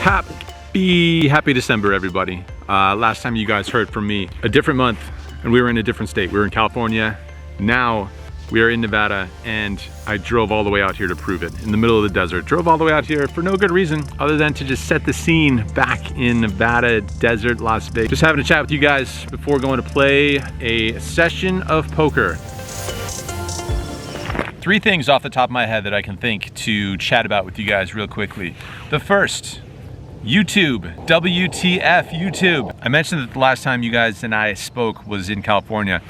Happy December, everybody. Last time you guys heard from me, a different month, and we were in a different state. We were in California. Now we are in Nevada, and I drove all the way out here to prove it. In the middle of the desert. Drove all the way out here for no good reason other than to just set the scene back in Nevada, desert, Las Vegas. Just having a chat with you guys before going to play a session of poker. Three things off the top of my head that I can think to chat about with you guys real quickly. The first, YouTube, WTF YouTube. I mentioned that the last time you guys and I spoke was in California.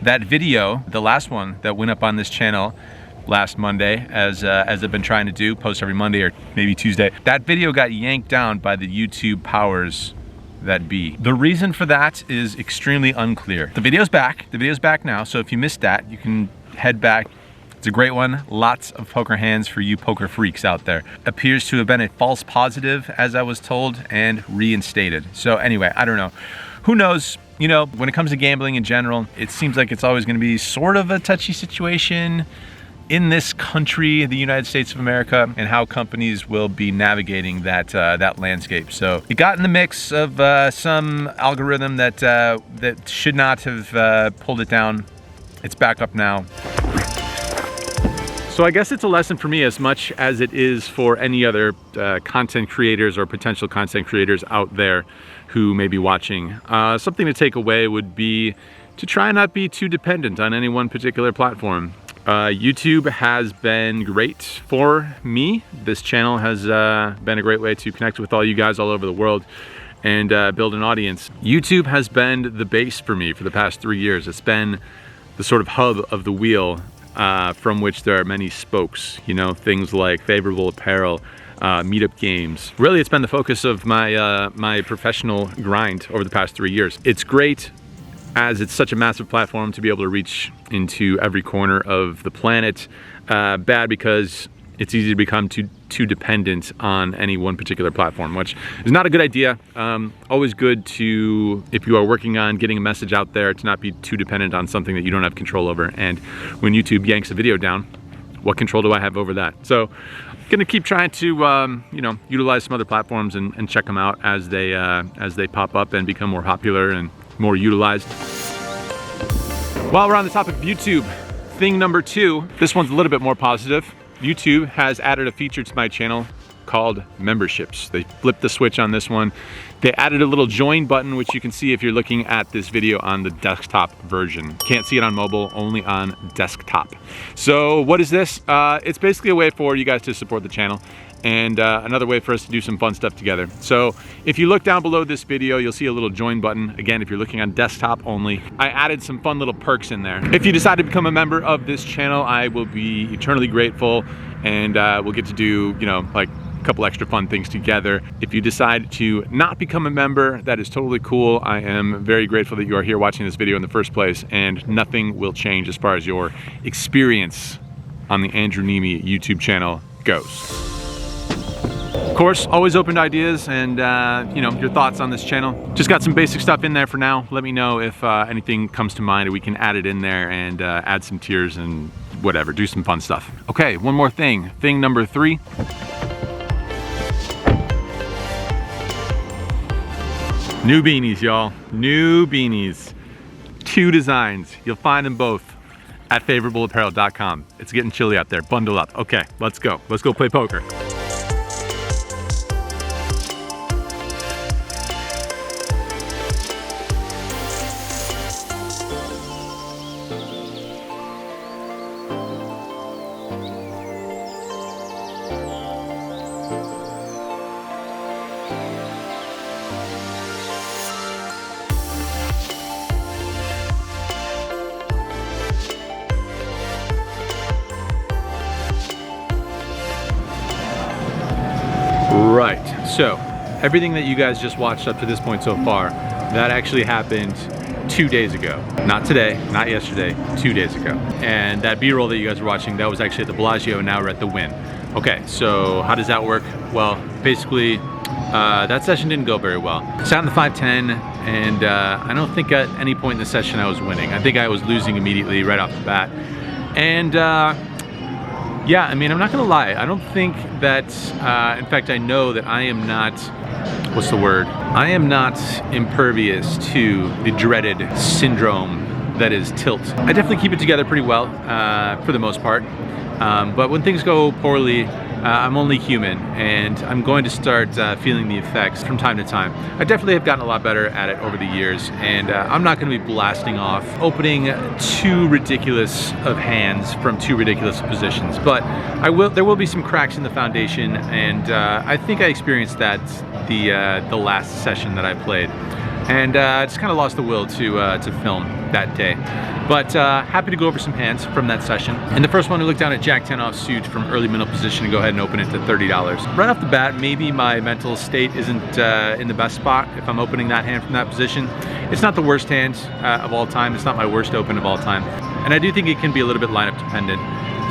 That video, the last one that went up on this channel last Monday, as I've been trying to do, post every Monday or maybe Tuesday, that video got yanked down by the YouTube powers that be. The reason for that is extremely unclear. The video's back now, so if you missed that, you can head back. It's a great one. Lots of poker hands for you poker freaks out there. Appears to have been a false positive, as I was told, and reinstated. So anyway, I don't know. Who knows? You know, when it comes to gambling in general, it seems like it's always going to be sort of a touchy situation in this country, the United States of America, and how companies will be navigating that that landscape. So it got in the mix of some algorithm that should not have pulled it down. It's back up now. So I guess it's a lesson for me as much as it is for any other content creators or potential content creators out there who may be watching. Something to take away would be to try not be too dependent on any one particular platform. YouTube has been great for me. This channel has been a great way to connect with all you guys all over the world and build an audience. YouTube has been the base for me for the past 3 years. It's been the sort of hub of the wheel from which there are many spokes, you know, things like Favorable Apparel, meetup games. Really, it's been the focus of my my professional grind over the past 3 years. It's great as it's such a massive platform to be able to reach into every corner of the planet. Bad because it's easy to become too dependent on any one particular platform, which is not a good idea. Always good to, if you are working on getting a message out there, to not be too dependent on something that you don't have control over. And when YouTube yanks a video down, what control do I have over that? So gonna keep trying to you know, utilize some other platforms and check them out as they pop up and become more popular and more utilized. While we're on the topic of YouTube, thing number 2, this one's a little bit more positive. YouTube has added a feature to my channel called memberships. They flipped the switch on this one. They added a little join button, which you can see if you're looking at this video on the desktop version. Can't see it on mobile, only on desktop. So what is this? It's basically a way for you guys to support the channel and another way for us to do some fun stuff together. So if you look down below this video, you'll see a little join button. Again, if you're looking on desktop only, I added some fun little perks in there. If you decide to become a member of this channel, I will be eternally grateful, and we'll get to do, you know, like a couple extra fun things together. If you decide to not become a member, that is totally cool. I am very grateful that you are here watching this video in the first place, and nothing will change as far as your experience on the Andrew Neeme YouTube channel goes. Of course, always open to ideas and you know, your thoughts on this channel. Just got some basic stuff in there for now. Let me know if anything comes to mind, or we can add it in there and add some tiers and whatever, do some fun stuff. Okay, one more thing. Thing number 3. New beanies, y'all. New beanies. 2 designs. You'll find them both at favorableapparel.com. It's getting chilly out there. Bundle up. Okay, let's go. Let's go play poker. Right, so everything that you guys just watched up to this point so far, that actually happened 2 days ago. Not today, not yesterday, 2 days ago. And that B-roll that you guys are watching, that was actually at the Bellagio, and now we're at the Wynn. Okay, so how does that work? Well, basically, that session didn't go very well. Sat in the 510, and I don't think at any point in the session I was winning. I think I was losing immediately right off the bat. And Yeah, I mean, I'm not gonna lie. I don't think that, in fact, I know that I am not, what's the word? I am not impervious to the dreaded syndrome that is tilt. I definitely keep it together pretty well, for the most part. But when things go poorly, I'm only human, and I'm going to start feeling the effects from time to time. I definitely have gotten a lot better at it over the years, and I'm not going to be blasting off, opening too ridiculous of hands from too ridiculous positions. But there will be some cracks in the foundation, and I think I experienced that the last session that I played, and just kind of lost the will to film that day. But happy to go over some hands from that session. And the first one, we looked down at Jack 10 offsuit from early middle position and go ahead and open it to $30. Right off the bat, maybe my mental state isn't in the best spot if I'm opening that hand from that position. It's not the worst hand of all time. It's not my worst open of all time. And I do think it can be a little bit lineup dependent.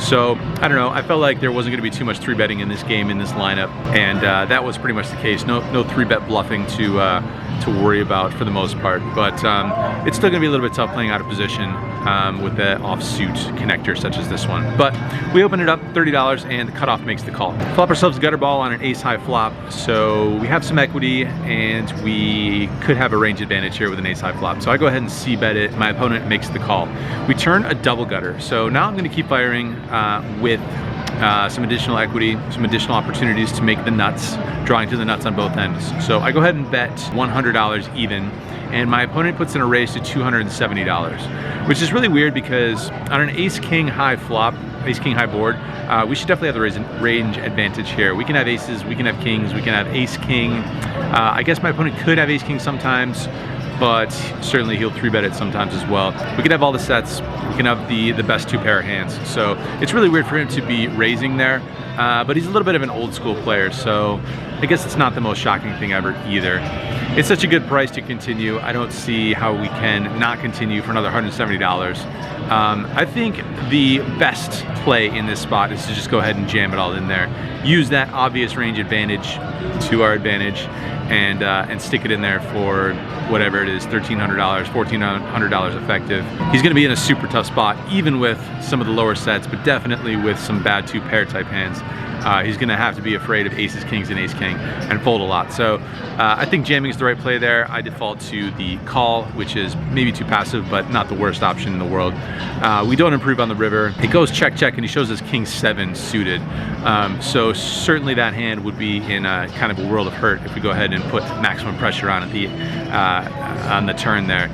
So, I don't know, I felt like there wasn't going to be too much 3-betting in this game, in this lineup, and that was pretty much the case. No 3-bet bluffing to worry about for the most part, but it's still going to be a little bit tough playing out of position with the offsuit connector such as this one. But we open it up, $30, and the cutoff makes the call. Flop ourselves a gutter ball on an ace-high flop, so we have some equity, and we could have a range advantage here with an ace-high flop. So I go ahead and c-bet it. My opponent makes the call. We turn a double gutter, so now I'm going to keep firing with some additional equity, some additional opportunities to make the nuts, drawing to the nuts on both ends. So I go ahead and bet $100 even, and my opponent puts in a raise to $270, which is really weird because on an ace-king high flop, ace-king high board, we should definitely have the range advantage here. We can have aces, we can have kings, we can have ace-king. I guess my opponent could have ace-king sometimes, but certainly he'll 3-bet it sometimes as well. We can have all the sets, we can have the best 2 pair of hands. So it's really weird for him to be raising there, but he's a little bit of an old school player, so I guess it's not the most shocking thing ever either. It's such a good price to continue. I don't see how we can not continue for another $170. I think the best play in this spot is to just go ahead and jam it all in there. Use that obvious range advantage to our advantage, and stick it in there for whatever it is, $1,300, $1,400 effective. He's going to be in a super tough spot, even with some of the lower sets, but definitely with some bad 2-pair type hands. He's going to have to be afraid of aces, kings, and ace-king and fold a lot. So I think jamming is the right play there. I default to the call, which is maybe too passive, but not the worst option in the world. We don't improve on the river. It goes check, check, and he shows us king 7 suited. So certainly that hand would be in a kind of a world of hurt if we go ahead and put maximum pressure on the turn there.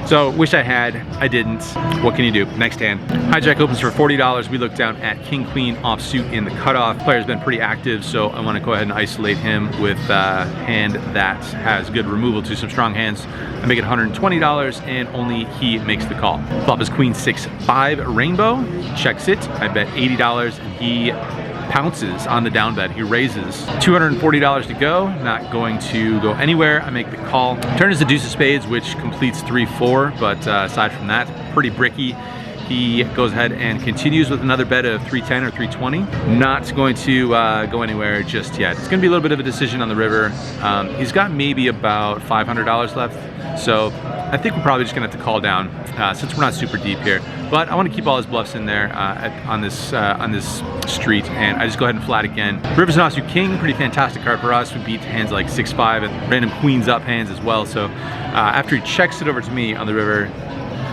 So wish I had, I didn't. What can you do? Next hand. Hijack opens for $40. We look down at king queen offsuit in the cutoff. Player's been pretty active, so I want to go ahead and isolate him with a hand that has good removal to some strong hands. I make it $120, and only he makes the call. Flop is queen 6-5 rainbow. He checks it. I bet $80, and he pounces on the down bet. He raises. $240 to go, not going to go anywhere. I make the call. Turn is the deuce of spades, which completes 3-4, but aside from that, pretty bricky. He goes ahead and continues with another bet of 310 or 320. Not going to go anywhere just yet. It's gonna be a little bit of a decision on the river. He's got maybe about $500 left, so I think we're probably just gonna have to call down since we're not super deep here. But I want to keep all his bluffs in there on this street, and I just go ahead and flat again. River's an offsuit king, pretty fantastic card for us. We beat hands like 6-5 and random queens up hands as well. So after he checks it over to me on the river,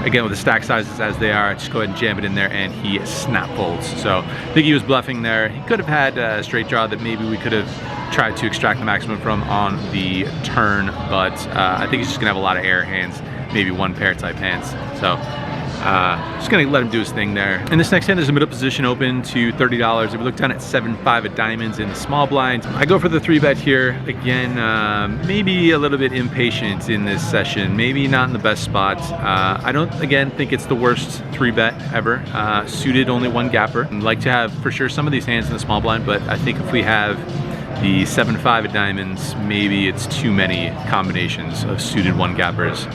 again with the stack sizes as they are, I just go ahead and jam it in there, and he snap folds. So I think he was bluffing there. He could have had a straight draw that maybe we could have tried to extract the maximum from on the turn, but I think he's just gonna have a lot of air hands, maybe 1-pair type hands. So just gonna let him do his thing there. In this next hand, there's a middle position open to $30. If we look down at 7-5 of diamonds in the small blind, I go for the 3-bet here. Again, maybe a little bit impatient in this session, maybe not in the best spot. I don't, again, think it's the worst 3-bet ever. Suited, only 1 gapper. I'd like to have, for sure, some of these hands in the small blind, but I think if we have the 7-5 of diamonds, maybe it's too many combinations of suited 1 gappers.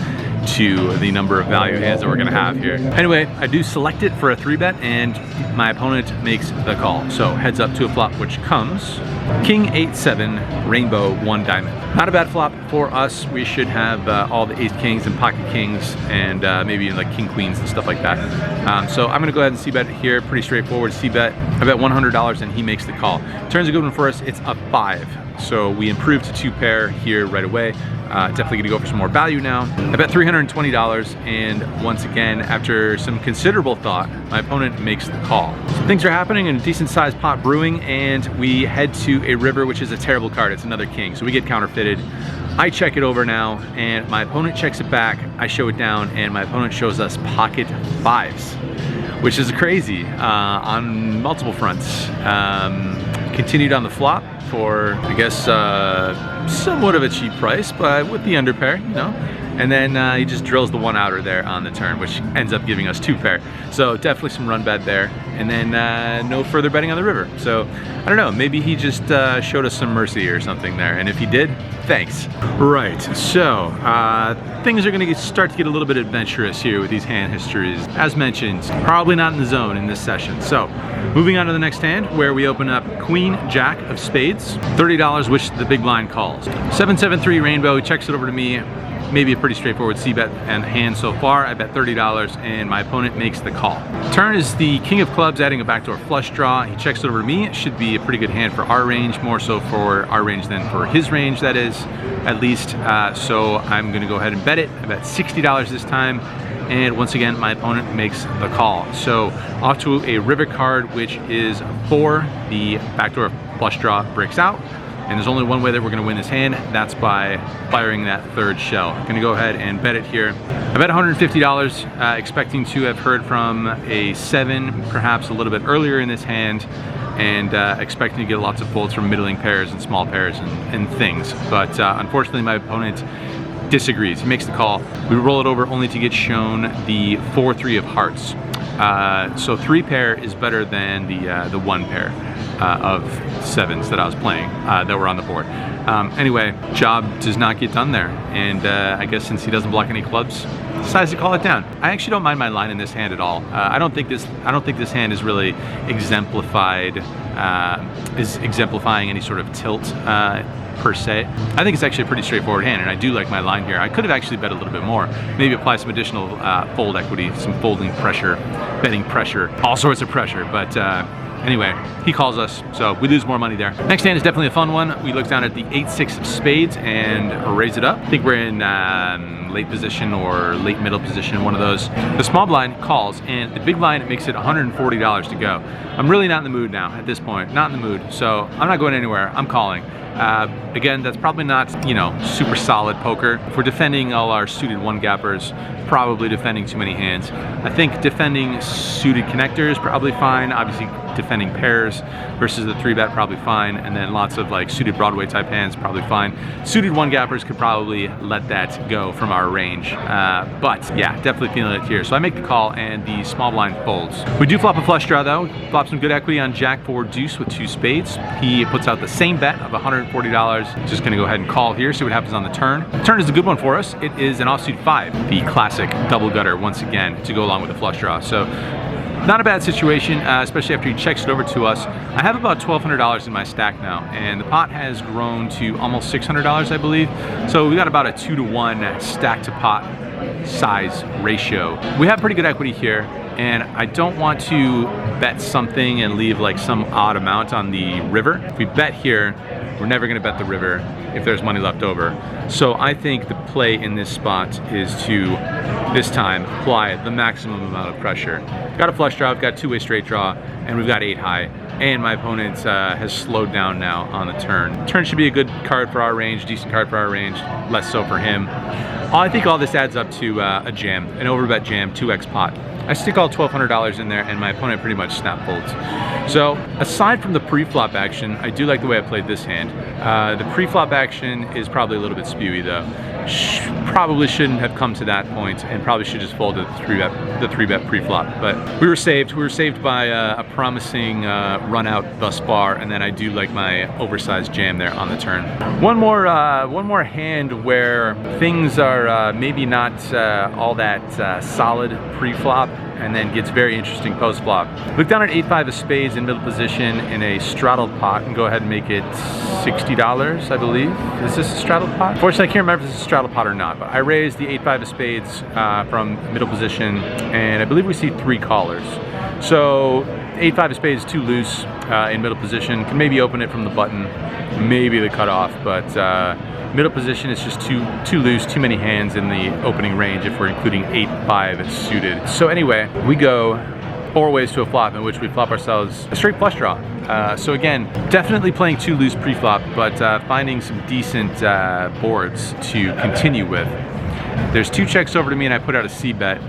to the number of value hands that we're gonna have here. Anyway, I do select it for a 3-bet, and my opponent makes the call. So heads up to a flop, which comes King 8-7, Rainbow 1 Diamond. Not a bad flop for us. We should have all the ace kings and pocket kings, and maybe like king queens and stuff like that. So I'm gonna go ahead and c-bet here. Pretty straightforward c-bet. I bet $100 and he makes the call. Turns a good one for us. It's a 5. So we improve to 2-pair here right away. Definitely gonna go for some more value now. I bet $320, and once again, after some considerable thought, my opponent makes the call. So things are happening in a decent sized pot brewing, and we head to a river, which is a terrible card. It's another king, so we get counterfeited. I check it over now, and my opponent checks it back. I show it down, and my opponent shows us pocket 5s, which is crazy on multiple fronts. Continued on the flop for, I guess, somewhat of a cheap price, but with the underpair, you know. And then he just drills the 1-outer there on the turn, which ends up giving us 2-pair. So definitely some run bet there. And then no further betting on the river. So I don't know, maybe he just showed us some mercy or something there. And if he did, thanks. Right, so things are gonna start to get a little bit adventurous here with these hand histories. As mentioned, probably not in the zone in this session. So moving on to the next hand, where we open up Queen Jack of Spades, $30, which the big blind calls. 7-7-3 Rainbow, he checks it over to me. Maybe a pretty straightforward c-bet and hand so far. I bet $30, and my opponent makes the call. Turn is the king of clubs, adding a backdoor flush draw. He checks it over to me. It should be a pretty good hand for our range, more so for our range than for his range, that is, at least. So I'm gonna go ahead and bet it. I bet $60 this time. And once again, my opponent makes the call. So off to a river card, which is 4. The backdoor flush draw breaks out. And there's only one way that we're gonna win this hand. That's by firing that 3rd shell. I'm gonna go ahead and bet it here. I bet $150, expecting to have heard from a 7, perhaps a little bit earlier in this hand, and expecting to get lots of folds from middling pairs and small pairs and things. But unfortunately, my opponent disagrees. He makes the call. We roll it over only to get shown the 4-3 of hearts. So 3-pair is better than the 1-pair of 7s that I was playing that were on the board. Anyway, job does not get done there, and I guess since he doesn't block any clubs, decides to call it down. I actually don't mind my line in this hand at all. I don't think this hand is really exemplified, is exemplifying any sort of tilt per se. I think it's actually a pretty straightforward hand, and I do like my line here. I could have actually bet a little bit more, maybe apply some additional fold equity, some folding pressure, betting pressure, all sorts of pressure, but anyway, he calls us, so we lose more money there. Next hand is definitely a fun one. We look down at the 8-6 of spades and raise it up. I think we're in late position or late middle position, one of those. The small blind calls, and the big blind makes it $140 to go. I'm really not in the mood now at this point, not in the mood, so I'm not going anywhere, I'm calling. Again, that's probably not, you know, super solid poker. If we're defending all our suited 1-gappers, probably defending too many hands. I think defending suited connectors, probably fine. Obviously, defending pairs versus the 3-bet, probably fine. And then lots of like suited Broadway type hands, probably fine. Suited 1-gappers could probably let that go from our range. But yeah, definitely feeling it here. So I make the call, and the small blind folds. We do flop a flush draw though. Flop some good equity on Jack 4 deuce with 2 spades. He puts out the same bet of $140. Just gonna go ahead and call here, see what happens on the turn. The turn is a good one for us. It is an offsuit 5, the classic double gutter once again to go along with the flush draw. So not a bad situation, especially after he checks it over to us. I have about $1,200 in my stack now, and the pot has grown to almost $600, I believe. So we got about a 2-to-1 stack to pot size ratio. We have pretty good equity here, and I don't want to bet something and leave like some odd amount on the river. If we bet here, we're never gonna bet the river if there's money left over. So I think the play in this spot is to, this time, apply the maximum amount of pressure. Got a flush draw, we've got 2-way straight draw, and we've got 8 high. And my opponent has slowed down now on the turn. Turn should be a good card for our range, decent card for our range, less so for him. I think all this adds up to a jam, an overbet jam, 2x pot. I stick all $1,200 in there and my opponent pretty much snap folds. So aside from the pre-flop action, I do like the way I played this hand. The pre-flop action is probably a little bit spewy though. Probably shouldn't have come to that point and probably should just fold the 3-bet pre-flop. But we were saved. We were saved by a promising run out thus far, and then I do like my oversized jam there on the turn. One more hand where things are maybe not all that solid pre-flop, and then gets very interesting post-flop. Look down at 8-5 of spades in middle position in a straddled pot and go ahead and make it $60, I believe. Is this a straddled pot? Fortunately, I can't remember if this is a straddled pot or not, but I raised the 8-5 of spades from middle position, and I believe we see 3 callers. So 8-5 of spades is too loose in middle position. Can maybe open it from the button, maybe the cutoff, but middle position is just too loose, too many hands in the opening range if we're including 8-5 suited. So anyway, we go 4 ways to a flop in which we flop ourselves a straight flush draw. So again, definitely playing too loose pre-flop, but finding some decent boards to continue with. There's 2 checks over to me and I put out a C bet.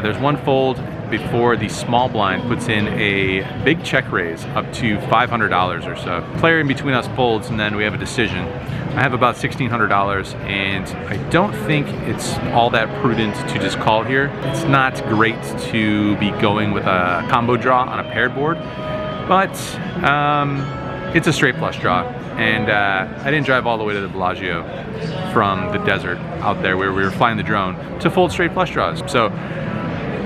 There's 1 fold before the small blind puts in a big check raise up to $500 or so. Player in between us folds and then we have a decision. I have about $1,600 and I don't think it's all that prudent to just call here. It's not great to be going with a combo draw on a paired board, but it's a straight flush draw. And I didn't drive all the way to the Bellagio from the desert out there where we were flying the drone to fold straight flush draws. So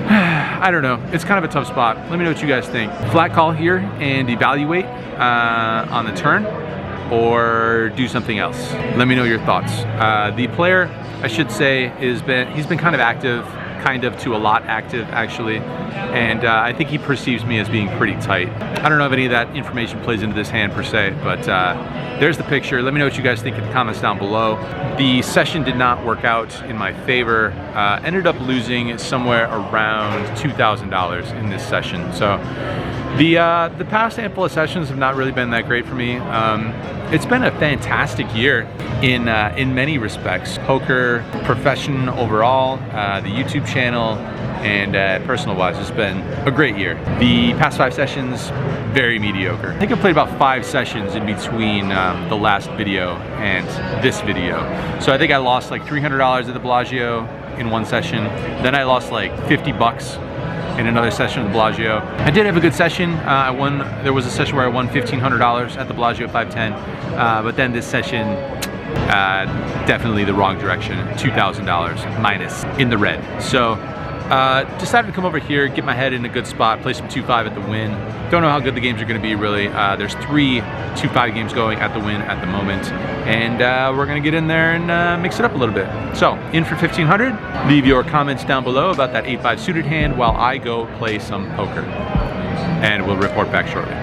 I don't know, it's kind of a tough spot. Let me know what you guys think. Flat call here and evaluate on the turn, or do something else. Let me know your thoughts. The player, I should say, he's been kind of active, kind of to a lot active actually, and I think he perceives me as being pretty tight. I don't know if any of that information plays into this hand per se, but there's the picture. Let me know what you guys think in the comments down below. The session did not work out in my favor. Ended up losing somewhere around $2,000 in this session. So the past handful of sessions have not really been that great for me. It's been a fantastic year in many respects. Poker, profession overall, the YouTube channel, and personal wise, it's been a great year. The past 5 sessions, very mediocre. I think I played about 5 sessions in between the last video and this video. So I think I lost like $300 at the Bellagio in one session. Then I lost like 50 bucks in another session at the Bellagio. I did have a good session. There was a session where I won $1,500 at the Bellagio 510, but then this session, definitely the wrong direction, $2,000 minus in the red. So decided to come over here, get my head in a good spot, play some 2-5 at the Wynn. Don't know how good the games are going to be really. There's 3 2-5 games going at the Wynn at the moment, and we're going to get in there and mix it up a little bit. So in for 1,500. Leave your comments down below about that 8-5 suited hand while I go play some poker, and we'll report back shortly.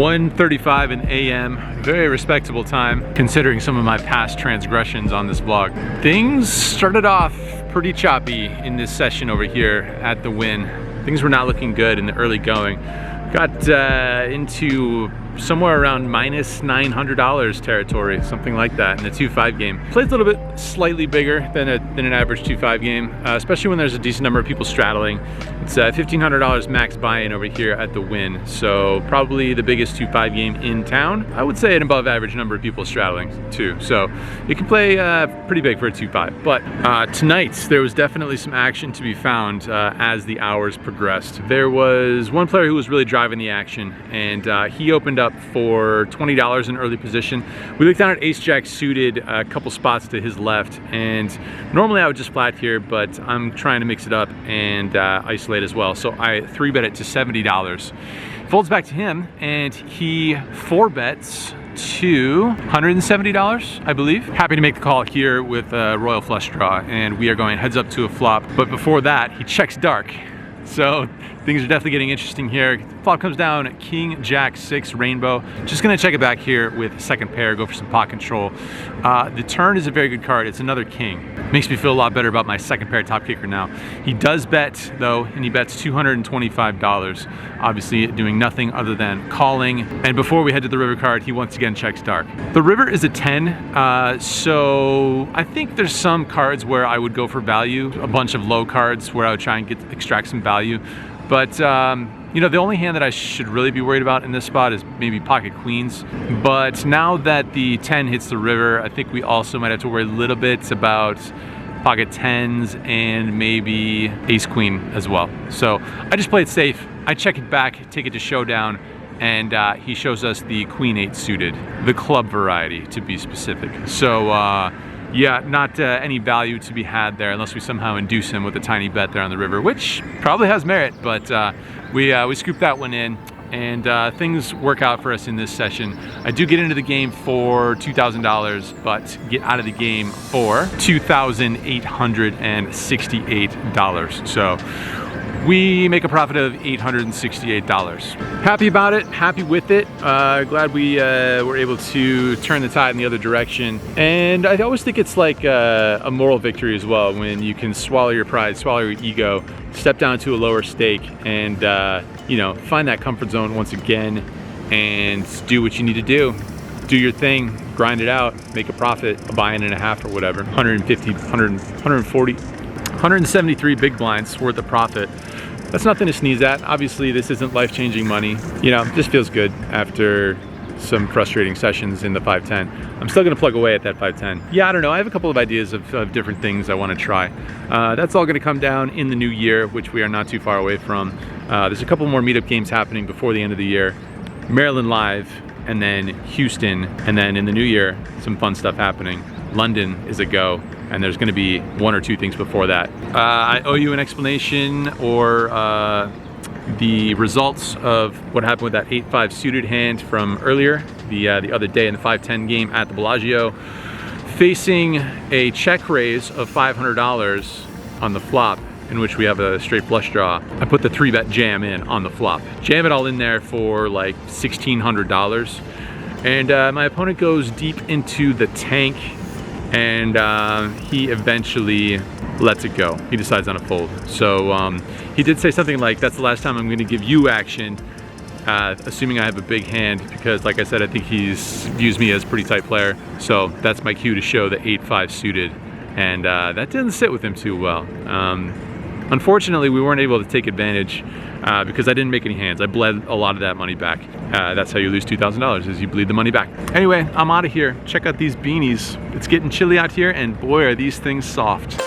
.35 in AM, very respectable time considering some of my past transgressions on this vlog. Things started off pretty choppy in this session over here at the Wynn. Things were not looking good in the early going. Got into somewhere around minus $900 territory, something like that in the 2-5 game. Played a little bit slightly bigger than an average 2-5 game, especially when there's a decent number of people straddling. It's $1,500 max buy-in over here at the Wynn, so probably the biggest 2-5 game in town. I would say an above average number of people straddling too, so you can play pretty big for a 2-5. But tonight there was definitely some action to be found as the hours progressed. There was one player who was really driving the action, and he opened up for $20 in early position. We looked down at ace-jack suited a couple spots to his left, and normally I would just flat here, but I'm trying to mix it up and isolate as well. So I 3-bet it to $70. Folds back to him, and he 4-bets to $170, I believe. Happy to make the call here with a royal flush draw, and we are going heads up to a flop. But before that, he checks dark. So things are definitely getting interesting here. Flop comes down, King, Jack, 6, rainbow. Just gonna check it back here with second pair, go for some pot control. The turn is a very good card. It's another king. Makes me feel a lot better about my second pair top kicker now. He does bet though, and he bets $225. Obviously doing nothing other than calling. And before we head to the river card, he once again checks dark. The river is a 10, so I think there's some cards where I would go for value, a bunch of low cards where I would try and extract some value. But you know, the only hand that I should really be worried about in this spot is maybe pocket queens. But now that the 10 hits the river, I think we also might have to worry a little bit about pocket 10s and maybe ace queen as well. So I just play it safe. I check it back, take it to showdown, and he shows us the queen 8 suited, the club variety to be specific. So yeah, not any value to be had there unless we somehow induce him with a tiny bet there on the river, which probably has merit, but we scooped that one in, and things work out for us in this session. I do get into the game for $2,000, but get out of the game for $2,868. So we make a profit of $868. Happy about it, happy with it. Glad we were able to turn the tide in the other direction. And I always think it's like a moral victory as well, when you can swallow your pride, swallow your ego, step down to a lower stake, and you know, find that comfort zone once again and do what you need to do. Do your thing, grind it out, make a profit, a buy-in and a half or whatever. 150, 100, 140, 173 big blinds worth of profit. That's nothing to sneeze at. Obviously, this isn't life-changing money. You know, just feels good after some frustrating sessions in the 510. I'm still gonna plug away at that 510. Yeah, I don't know, I have a couple of ideas of different things I wanna try. That's all gonna come down in the new year, which we are not too far away from. There's a couple more meetup games happening before the end of the year. Maryland Live, and then Houston, and then in the new year, some fun stuff happening. London is a go, and there's gonna be one or two things before that. I owe you an explanation or the results of what happened with that 8-5 suited hand from earlier, the other day in the 510 game at the Bellagio, facing a check raise of $500 on the flop, in which we have a straight flush draw. I put the 3-bet jam in on the flop. Jam it all in there for like $1,600. And my opponent goes deep into the tank, and he eventually lets it go. He decides on a fold. So he did say something like, that's the last time I'm gonna give you action, assuming I have a big hand, because like I said, I think he views me as a pretty tight player. So that's my cue to show the 8-5 suited. And that didn't sit with him too well. Unfortunately, we weren't able to take advantage because I didn't make any hands. I bled a lot of that money back. That's how you lose $2,000, is you bleed the money back. Anyway, I'm out of here. Check out these beanies. It's getting chilly out here, and boy, are these things soft.